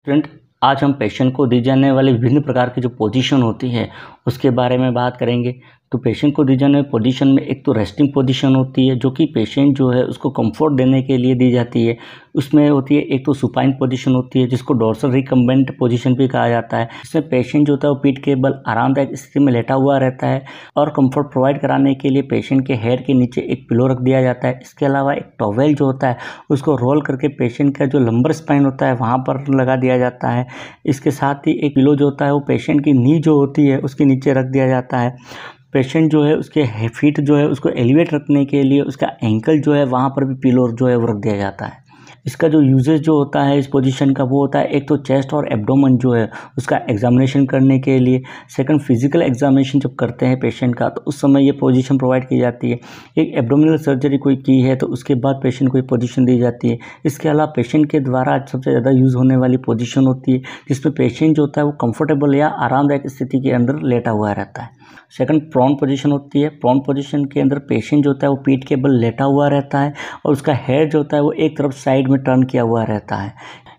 Student, आज हम patient को दी जाने वाली विभिन्न प्रकार की जो पोजीशन होती है उसके बारे में बात करेंगे। तो पेशेंट को दी जाने वाली पोजीशन में एक तो रेस्टिंग पोजीशन होती है जो कि पेशेंट जो है उसको कंफर्ट देने के लिए दी जाती है। उसमें होती है एक तो सुपाइन पोजीशन होती है जिसको डोर्सल रिकम्बेंट पोजीशन भी कहा जाता है। इसमें पेशेंट जो होता है वो पीठ के बल आरामदायक स्थिति में लेटा हुआ रहता है और कंफर्ट प्रोवाइड कराने के लिए पेशेंट के हेड के नीचे एक पिलो रख दिया जाता है। इसके अलावा एक टॉवेल जो होता है उसको रोल करके पेशेंट का जो लंबर स्पाइन होता है वहाँ पर लगा दिया जाता है। इसके साथ ही एक पिलो जो होता है वो पेशेंट की नी जो होती है उसके नीचे रख दिया जाता है। पेशेंट जो है उसके फीट जो है उसको एलिवेट रखने के लिए उसका एंकल जो है वहाँ पर भी पिलो जो है वो रख दिया जाता है। इसका जो यूजेज जो होता है इस पोजीशन का वो होता है एक तो चेस्ट और एब्डोमेन जो है उसका एग्जामिनेशन करने के लिए। सेकंड, फिजिकल एग्जामिनेशन जब करते हैं पेशेंट का तो उस समय ये पोजीशन प्रोवाइड की जाती है। एक एब्डोमिनल सर्जरी कोई की है तो उसके बाद पेशेंट को ये पोजीशन दी जाती है। इसके अलावा पेशेंट के द्वारा सबसे ज़्यादा यूज़ होने वाली पोजीशन होती है जिसमें पेशेंट जो होता है वो कंफर्टेबल या आरामदायक स्थिति के अंदर लेटा हुआ रहता है। सेकंड, प्रोन पोजीशन होती है। प्रोन पोजीशन के अंदर पेशेंट जो होता है वो पीठ के बल लेटा हुआ रहता है और उसका हेड जो होता है वो एक तरफ साइड में टर्न किया हुआ रहता है।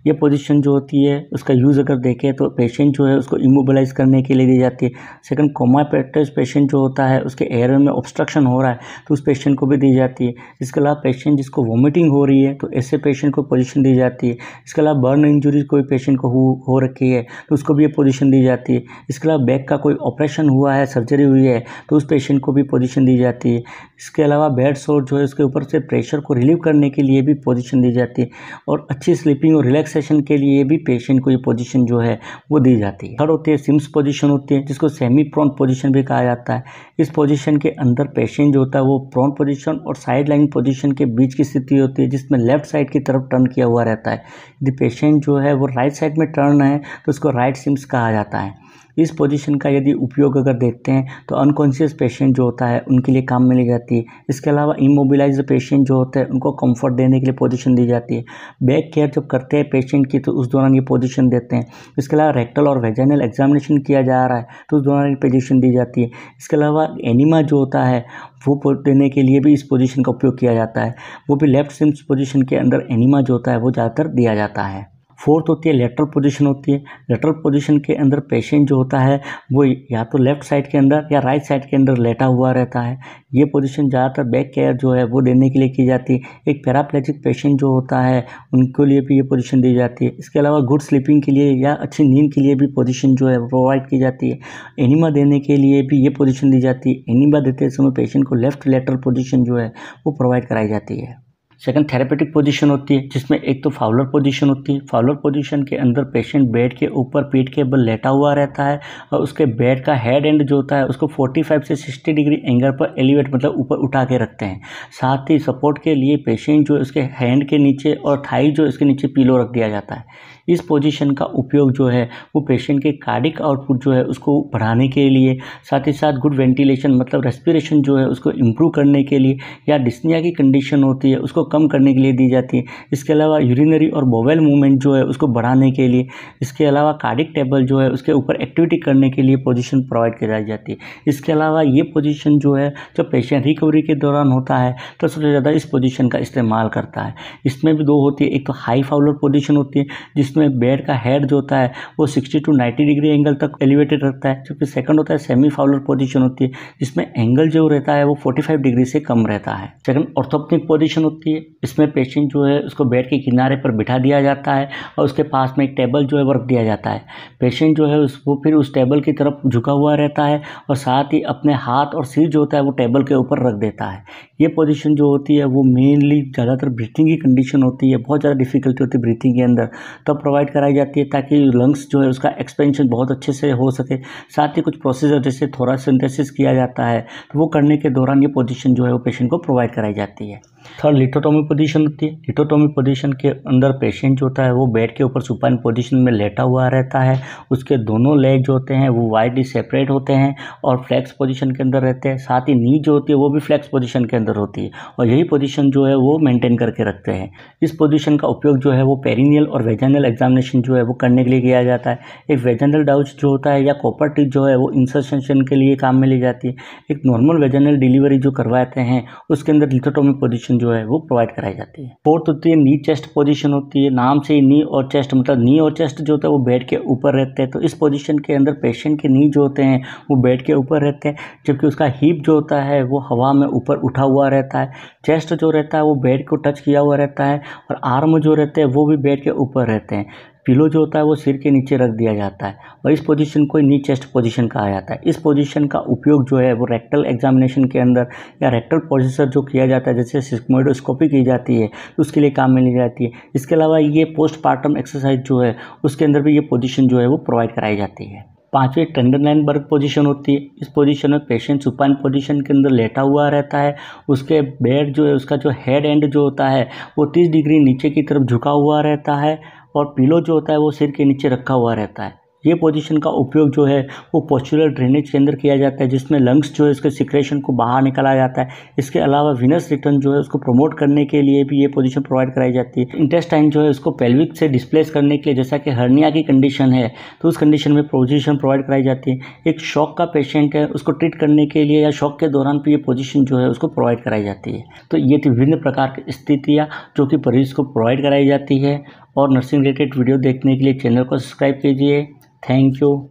ये पोजीशन जो होती है उसका यूज़ अगर देखें तो पेशेंट जो है उसको इमोबिलाइज करने के लिए दी जाती है। सेकंड, कोमा पेशेंट जो होता है उसके एयरवे में ऑब्स्ट्रक्शन हो रहा है तो उस पेशेंट को भी दी जाती है। इसके अलावा पेशेंट जिसको वोमिटिंग हो रही है तो ऐसे पेशेंट को पोजीशन दी जाती है। इसके अलावा बर्न इंजरी कोई पेशेंट को हो रखी है तो उसको भी ये पोजीशन दी जाती है। इसके अलावा बैक का कोई ऑपरेशन हुआ है, सर्जरी हुई है तो उस पेशेंट को भी पोजीशन दी जाती है। इसके अलावा बेड सोर जो है उसके ऊपर से प्रेशर को रिलीव करने के लिए भी पोजीशन दी जाती है और अच्छी स्लीपिंग और रिलैक्सेशन के लिए भी पेशेंट को ये पोजीशन जो है वो दी जाती है। थर्ड होती है सिम्स पोजीशन होती है जिसको सेमी प्रोन पोजीशन भी कहा जाता है। इस पोजीशन के अंदर पेशेंट जो होता है वो प्रोन पोजीशन और साइड लाइन पोजीशन के बीच की स्थिति होती है जिसमें लेफ्ट साइड की तरफ टर्न किया हुआ रहता है। यदि पेशेंट जो है वो राइट साइड में टर्न है तो उसको राइट सिम्स कहा जाता है। इस पोजीशन का यदि उपयोग अगर देखते हैं तो अनकॉन्शियस पेशेंट जो होता है उनके लिए काम में ली जाती है। इसके अलावा इमोबिलाइज्ड पेशेंट जो होते हैं उनको कंफर्ट देने के लिए पोजीशन दी जाती है। बैक केयर जब करते हैं पेशेंट की तो उस दौरान ये पोजीशन देते हैं। इसके अलावा रेक्टल और वेजाइनल एग्जामिनेशन किया जा रहा है तो उस दौरान ये पोजीशन दी जाती है। इसके अलावा एनिमा जो होता है वो देने के लिए भी इस पोजीशन का उपयोग किया जाता है। वो भी लेफ्ट सिम्स पोजीशन के अंदर एनिमा जो होता है वो ज़्यादातर दिया जाता है। फोर्थ होती है लेटरल पोजीशन होती है। लेटरल पोजीशन के अंदर पेशेंट जो होता है वो या तो लेफ्ट साइड के अंदर या राइट साइड के अंदर लेटा हुआ रहता है। ये पोजीशन ज़्यादातर बैक केयर जो है वो देने के लिए की जाती है। एक पैराप्लेजिक पेशेंट जो होता है उनके लिए भी ये पोजीशन दी जाती है। इसके अलावा गुड स्लीपिंग के लिए या अच्छी नींद के लिए भी पोजीशन जो है प्रोवाइड की जाती है। एनिमा देने के लिए भी ये पोजीशन दी जाती है। एनिमा देते समय पेशेंट को लेफ्ट लेटरल पोजीशन जो है वो प्रोवाइड कराई जाती है। सेकंड, थेरेपेटिक पोजीशन होती है जिसमें एक तो फाउलर पोजीशन होती है। फाउलर पोजीशन के अंदर पेशेंट बेड के ऊपर पीठ के बल लेटा हुआ रहता है और उसके बेड का हेड एंड जो होता है उसको 45 से 60 डिग्री एंगल पर एलिवेट मतलब ऊपर उठा के रखते हैं। साथ ही सपोर्ट के लिए पेशेंट जो उसके हैंड के नीचे और थाई जो इसके नीचे पिलो रख दिया जाता है। इस पोजीशन का उपयोग जो है वो पेशेंट के कार्डिक आउटपुट जो है उसको बढ़ाने के लिए, साथ ही साथ गुड वेंटिलेशन मतलब रेस्पिरेशन जो है उसको इम्प्रूव करने के लिए या डिस्निया की कंडीशन होती है उसको कम करने के लिए दी जाती है। इसके अलावा यूरिनरी और बोवेल मूवमेंट जो है उसको बढ़ाने के लिए, इसके अलावा कार्डिक टेबल जो है उसके ऊपर एक्टिविटी करने के लिए पोजीशन प्रोवाइड कराई जाती है। इसके अलावा ये पोजीशन जो है जब पेशेंट रिकवरी के दौरान होता है तो सबसे ज़्यादा इस पोजीशन का इस्तेमाल करता है। इसमें भी दो होती है, एक तो हाई फाउलर पोजीशन होती है जिसमें बेड का हेड जो होता है वो 60 to 90 डिग्री एंगल तक एलिवेटेड रखता है। जबकि सेकंड होता है सेमी फाउलर पोजीशन होती है जिसमें एंगल जो रहता है वो 45 डिग्री से कम रहता है। सेकंड, ऑर्थोपेडिक पोजीशन होती है। इसमें पेशेंट जो है उसको बेड के किनारे पर बिठा दिया जाता है और उसके पास में एक टेबल जो है वो रख दिया जाता है। पेशेंट जो है वो फिर उस टेबल की तरफ झुका हुआ रहता है और साथ ही अपने हाथ और सिर जो होता है वो टेबल के ऊपर रख देता है। ये पोजीशन जो होती है वो मेनली ज़्यादातर ब्रीथिंग की कंडीशन होती है, बहुत ज़्यादा डिफिकल्टी होती है ब्रीथिंग के अंदर, तब प्रोवाइड कराई जाती है ताकि लंग्स जो है उसका एक्सपेंशन बहुत अच्छे से हो सके। साथ ही कुछ प्रोसीजर जैसे थोरासिंथेसिस किया जाता है तो वो करने के दौरान ये पोजीशन जो है वो पेशेंट को प्रोवाइड कराई जाती है। थर्ड, लिथोटोमी पोजीशन होती है। लिथोटोमी पोजीशन के अंदर पेशेंट जो होता है वो बेड के ऊपर सुपाइन पोजीशन में लेटा हुआ रहता है। उसके दोनों लेग जो होते हैं वो वाइडली सेपरेट होते हैं और फ्लेक्स पोजीशन के अंदर रहते हैं। साथ ही नी जो होती है वो भी फ्लेक्स पोजीशन के अंदर अंदर होती है और यही पोजीशन जो है वो मेंटेन करके रखते हैं। इस पोजीशन का उपयोग जो है वो पेरिनियल और वेजाइनल एग्जामिनेशन जो है वो करने के लिए किया जाता है। एक वेजाइनल डाउच जो होता है या कॉपर टिप जो है वो इंसर्शन के लिए काम में ली जाती है। एक नॉर्मल वेजाइनल डिलीवरी जो करवाते हैं उसके अंदर लिथोटोमी पोजीशन जो है वो प्रोवाइड कराई जाती है। फोर्थ होती है नी चेस्ट पोजीशन होती है। नाम से ही नी और चेस्ट, मतलब नी और चेस्ट जो होता है वो बेड के ऊपर रहते हैं। तो इस पोजीशन के अंदर पेशेंट के नी जो होते हैं वो बेड के ऊपर रहते हैं, जबकि उसका हिप जो होता है वो हवा में ऊपर उठा हुआ रहता है। चेस्ट जो रहता है वो बेड को टच किया हुआ रहता है और आर्म जो रहते हैं वो भी बेड के ऊपर रहते हैं। पिलो जो होता है वो सिर के नीचे रख दिया जाता है और इस पोजीशन को नी चेस्ट पोजीशन कहा जाता है। इस पोजीशन का उपयोग जो है वो रेक्टल एग्जामिनेशन के अंदर या रेक्टल प्रोसीजर जो किया जाता है, जैसे सिग्मोइडोस्कोपी की जाती है, उसके लिए काम में ली जाती है। इसके अलावा ये पोस्टपार्टम एक्सरसाइज जो है उसके अंदर भी ये पोजीशन जो है वो प्रोवाइड कराई जाती है। पांचवी टेंडरलाइन बर्ग पोजीशन होती है। इस पोजीशन में पेशेंट सुपाइन पोजीशन के अंदर लेटा हुआ रहता है। उसके बेड जो है, उसका जो हेड एंड जो होता है वो 30 डिग्री नीचे की तरफ झुका हुआ रहता है और पिलो जो होता है वो सिर के नीचे रखा हुआ रहता है। ये पोजीशन का उपयोग जो है वो पोस्चुरल ड्रेनेज के अंदर किया जाता है, जिसमें लंग्स जो है इसके सिक्रेशन को बाहर निकाला जाता है। इसके अलावा विनस रिटर्न जो है उसको प्रमोट करने के लिए भी ये पोजीशन प्रोवाइड कराई जाती है। इंटेस्टाइन जो है उसको पेल्विक से डिस्प्लेस करने के लिए, जैसा कि हर्निया की कंडीशन है तो उस कंडीशन में पोजीशन प्रोवाइड कराई जाती है। एक शॉक का पेशेंट है उसको ट्रीट करने के लिए या शॉक के दौरान भी ये पोजीशन जो है उसको प्रोवाइड कराई जाती है। तो ये थी विभिन्न प्रकार की स्थितियाँ जो कि मरीज को प्रोवाइड कराई जाती है। और नर्सिंग रिलेटेड वीडियो देखने के लिए चैनल को सब्सक्राइब कीजिए। Thank you.